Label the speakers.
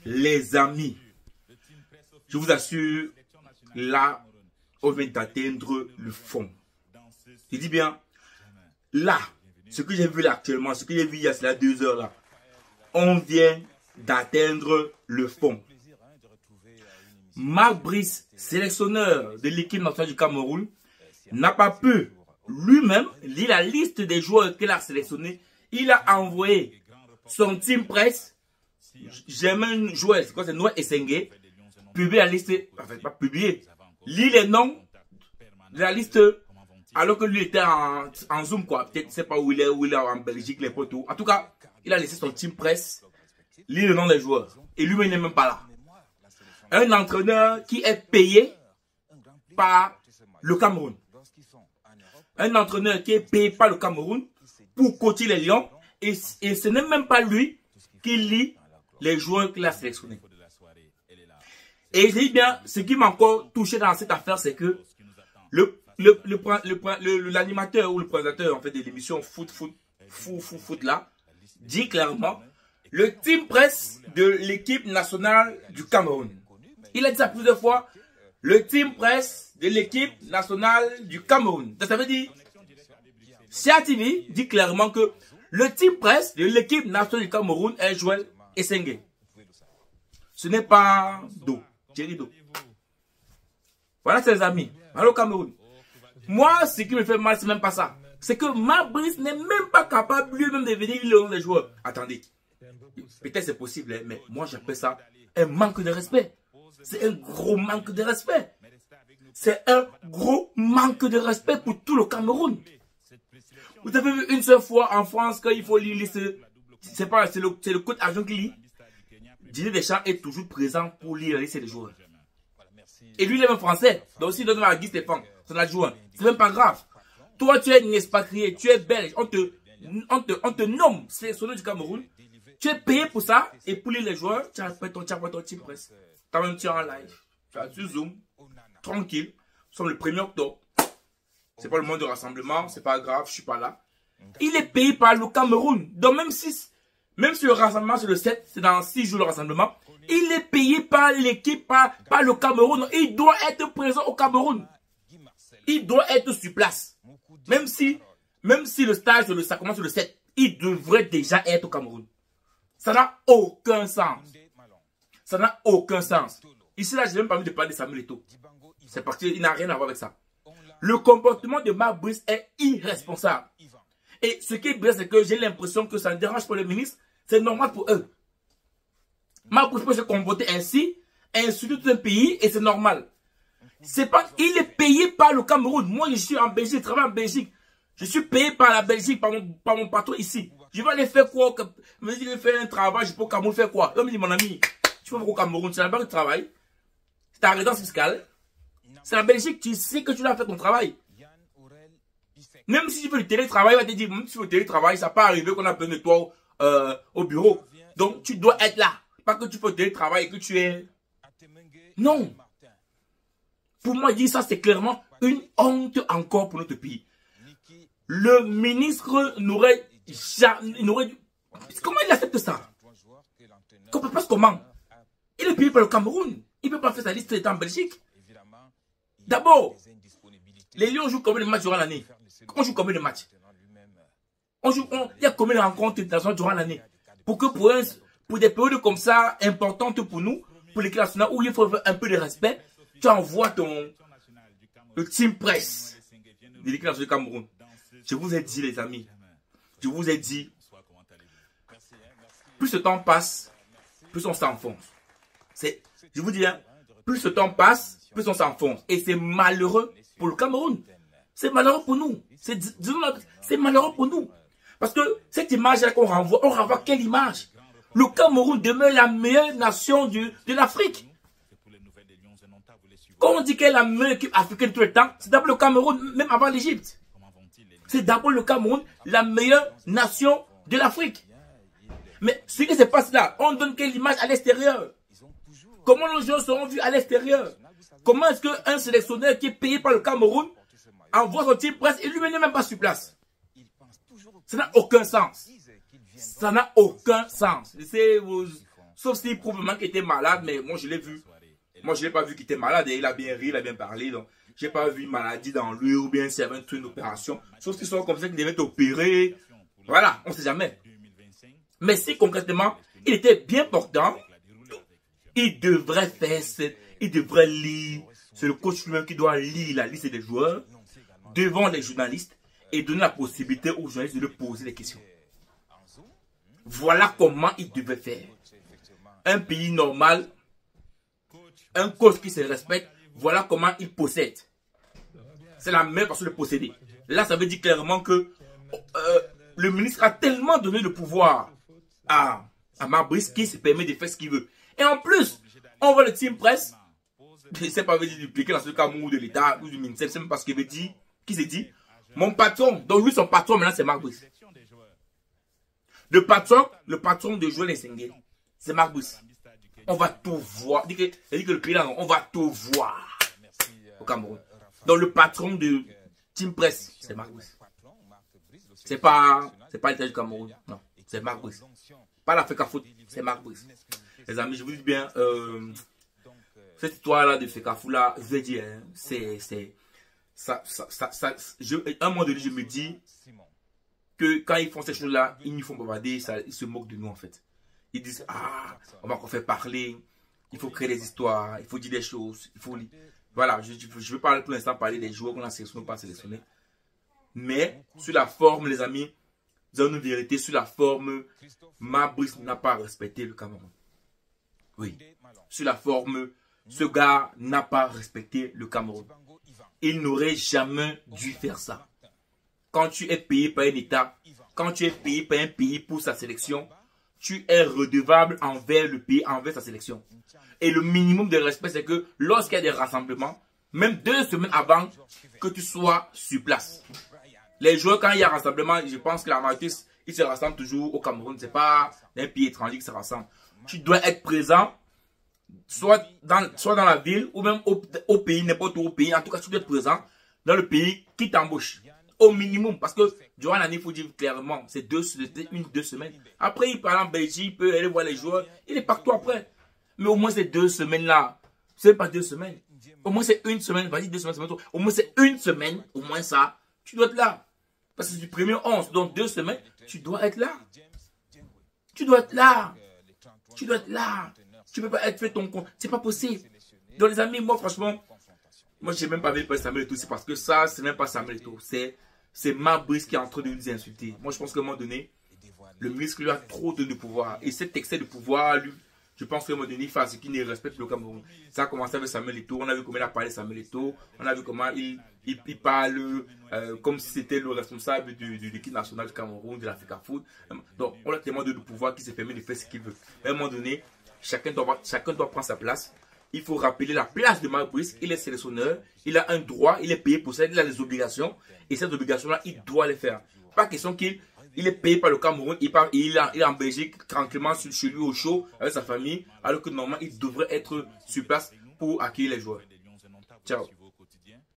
Speaker 1: Les amis, je vous assure, là, on vient d'atteindre le fond. Je dis bien, là, ce que j'ai vu là actuellement, ce que j'ai vu il y a cela 2 heures là, on vient d'atteindre le fond. Marc Brice, sélectionneur de l'équipe nationale du Cameroun, n'a pas pu lui-même lire la liste des joueurs qu'il a sélectionnés. Il a envoyé son team press. J'ai même joué, c'est quoi, c'est Noël Essengue, publier la liste, enfin pas publier, lire les noms de la liste, alors que lui était en Zoom quoi. Peut-être, je sais pas où il est en Belgique, les potes. En tout cas, il a laissé son team press lire le nom des joueurs. Et lui-même, il n'est même pas là. Un entraîneur qui est payé par le Cameroun. Un entraîneur qui est payé par le Cameroun pour coacher les Lions. Et ce n'est même pas lui qui lit les joueurs qu'il a sélectionnés. Et je dis bien, ce qui m'a encore touché dans cette affaire, c'est que l'animateur ou le présentateur en fait, de l'émission foot là, dit clairement le team press de l'équipe nationale du Cameroun. Il a dit ça plusieurs fois, le team press de l'équipe nationale du Cameroun. Ça veut dire, CATV dit clairement que le team press de l'équipe nationale du Cameroun est Joël Essengue. Ce n'est pas Do, Thierry Do. Voilà ses amis. Voilà au Cameroun. Moi, ce qui me fait mal, c'est même pas ça. C'est que Marc Brice n'est même pas capable lui-même de venir lire le nom des joueurs. Attendez. Peut-être c'est possible, mais moi j'appelle ça un manque de respect. C'est un gros manque de respect. C'est un gros manque de respect pour tout le Cameroun. Vous avez vu une seule fois en France qu'il faut lire liste. C'est le coach agent qui lit. Didier Deschamps est toujours présent pour lire la liste des joueurs. Et lui, il est même français. Donc s'il donne à Guy Stéphane, son adjoint, c'est même pas grave. Toi, tu es un expatrié, tu es belge, on te nomme sélectionneur du Cameroun. Tu es payé pour ça, et pour lire les joueurs, tu as fait ton team press. Tu as même tiré en live. Tu as sur Zoom, tranquille. Nous sommes le 1er octobre. C'est pas le moment de rassemblement, c'est pas grave, je suis pas là. Il est payé par le Cameroun. Donc même si le rassemblement c'est le 7, c'est dans 6 jours le rassemblement, il est payé par l'équipe, par le Cameroun. Il doit être présent au Cameroun. Il doit être sur place. Même si le stage, ça commence le 7, il devrait déjà être au Cameroun. Ça n'a aucun sens. Ça n'a aucun sens. Ici, là, je n'ai même pas envie de parler de Samuel Eto'o. C'est parce qu'il n'a rien à voir avec ça. Le comportement de Marc Brice est irresponsable. Et ce qui est bien, c'est que j'ai l'impression que ça ne dérange pas les ministres. C'est normal pour eux. Marc Brice peut se comporter ainsi, insulter tout un pays, et c'est normal. C'est pas, il est payé par le Cameroun. Moi, je suis en Belgique, je travaille en Belgique. Je suis payé par la Belgique, par mon patron ici. Je vais aller faire quoi? Je vais aller faire un travail, je peux au Cameroun faire quoi? Il me dit, mon ami, tu vas au Cameroun, c'est là-bas que tu travailles. C'est ta résidence fiscale. C'est la Belgique, tu sais que tu dois faire ton travail. Même si tu veux le télétravail, il va te dire, même si tu veux le télétravail, ça peut arriver qu'on a besoin de toi au bureau. Donc, tu dois être là. Pas que tu fais le télétravail et que tu es... Non. Pour moi, dire ça, c'est clairement une honte encore pour notre pays. Le ministre n'aurait jamais... Comment il accepte ça? Comment? Il est payé par le Cameroun. Il ne peut pas faire sa liste étant en Belgique. D'abord, les Lions jouent combien de matchs durant l'année? On joue combien de matchs? Il y a combien de rencontres internationales durant l'année? Pour des périodes comme ça, importantes pour nous, pour l'équipe nationale, où il faut un peu de respect, tu envoies le team press de l'équipe nationale du Cameroun. Je vous ai dit, les amis, je vous ai dit, plus le temps passe, plus on s'enfonce. Je vous dis, hein, plus le temps passe, plus on s'enfonce. Et c'est malheureux pour le Cameroun. C'est malheureux pour nous. C'est malheureux pour nous. Parce que cette image-là qu'on renvoie, on renvoie quelle image? Le Cameroun demeure la meilleure nation de l'Afrique. Quand on dit qu'elle est la meilleure équipe africaine de tout le temps, c'est d'abord le Cameroun, même avant l'Égypte. C'est d'abord le Cameroun, la meilleure nation de l'Afrique. Mais ce qui se passe là, on donne quelle image à l'extérieur? Comment nos joueurs seront vus à l'extérieur? Comment est-ce qu'un sélectionneur qui est payé par le Cameroun envoie son team presse et lui-même n'est même pas sur place? Ça n'a aucun sens. Ça n'a aucun sens. Sauf si probablement qu'il était malade, mais moi je l'ai vu. Moi je l'ai pas vu qu'il était malade et il a bien ri, il a bien parlé. Donc j'ai pas vu une maladie dans lui ou bien s'il y avait un truc, une opération. Sauf qu'ils sont comme ça qu'il devait être opéré. Voilà, on ne sait jamais. Mais si concrètement, il était bien portant, il devrait faire, il devrait lire. C'est le coach lui-même qui doit lire la liste des joueurs devant les journalistes et donner la possibilité aux journalistes de lui poser des questions. Voilà comment il devait faire. Un pays normal, un coach qui se respecte, voilà comment il possède. C'est la meilleure façon de posséder. Là, ça veut dire clairement que le ministre a tellement donné le pouvoir à Marc Brice qui se permet de faire ce qu'il veut. Et en plus, on voit le team presse, je ne sais pas, veut dire dupliquer dans ce cas de l'État ou du ministère, c'est même parce qu'il veut dire, qui s'est dit, mon patron, donc lui son patron maintenant c'est Marc Brice. Le patron de Joël Nsengue, c'est Marc Brice. On va tout voir. Il dit que le pays là, on va tout voir au Cameroun. Donc le patron de Team Presse, c'est Marc Brice. C'est pas l'État du Cameroun. Non, c'est Marc Brice. Pas l'Africa Foot, c'est Marc Brice. Les amis, je vous dis bien, cette histoire-là de Fekafou là, je veux dire, un moment donné, je me dis que quand ils font ces choses-là, ils nous font bavarder, ils se moquent de nous en fait. Ils disent, ah, on va encore faire parler, il faut créer des histoires, il faut dire des choses, il faut... Voilà, je ne veux pas pour l'instant parler des joueurs qu'on a sélectionnés ou pas sélectionnés. Mais, sur la forme, les amis, nous avons une vérité, sur la forme, Marc Brice n'a pas respecté le Cameroun. Oui, sur la forme, ce gars n'a pas respecté le Cameroun. Il n'aurait jamais dû faire ça. Quand tu es payé par un État, quand tu es payé par un pays pour sa sélection, tu es redevable envers le pays, envers sa sélection. Et le minimum de respect, c'est que lorsqu'il y a des rassemblements, même 2 semaines avant que tu sois sur place. Les joueurs, quand il y a rassemblement, je pense que la majorité, ils se rassemblent toujours au Cameroun. Ce n'est pas un pays étranger qui se rassemble. Tu dois être présent, soit dans la ville, ou même au pays, n'importe où au pays. En tout cas, tu dois être présent dans le pays qui t'embauche. Au minimum, parce que durant l'année, il faut dire clairement, c'est 2 semaines. Après, il part en Belgique, il peut aller voir les joueurs, il est partout après. Mais au moins ces 2 semaines-là, c'est pas 2 semaines. Au moins c'est 1 semaine, vas-y 2 semaines, au moins c'est 1 semaine, au moins ça, tu dois être là. Parce que c'est du premier 11, donc 2 semaines, tu dois être là. Tu dois être là. Tu dois être là. Tu peux pas être fait ton compte, c'est pas possible. Donc les amis, moi franchement, moi j'ai même pas vu Samuel Eto'o, c'est parce que ça, c'est même pas Samuel Eto'o, c'est Marc Brice qui est en train de nous insulter. Moi je pense qu'à un moment donné, le ministre lui a trop donné de pouvoir. Et cet excès de pouvoir, lui, je pense qu'à un moment donné, il fait ce qu'il ne respecte le Cameroun. Ça a commencé avec Samuel Eto'o. On a vu comment il a parlé de Samuel Eto'o. On a vu comment il parle comme si c'était le responsable de l'équipe nationale du Cameroun, de l'Africa Foot. Donc, on a tellement de pouvoir qu'il s'est permis de faire ce qu'il veut. À un moment donné, chacun doit prendre sa place. Il faut rappeler la place de Marc Brice. Il est sélectionneur. Il a un droit. Il est payé pour ça. Il a des obligations. Et ces obligations-là, il doit les faire. Pas question qu'il est payé par le Cameroun. Il est en Belgique, tranquillement, chez lui au chaud, avec sa famille. Alors que normalement, il devrait être sur place pour accueillir les joueurs. Ciao.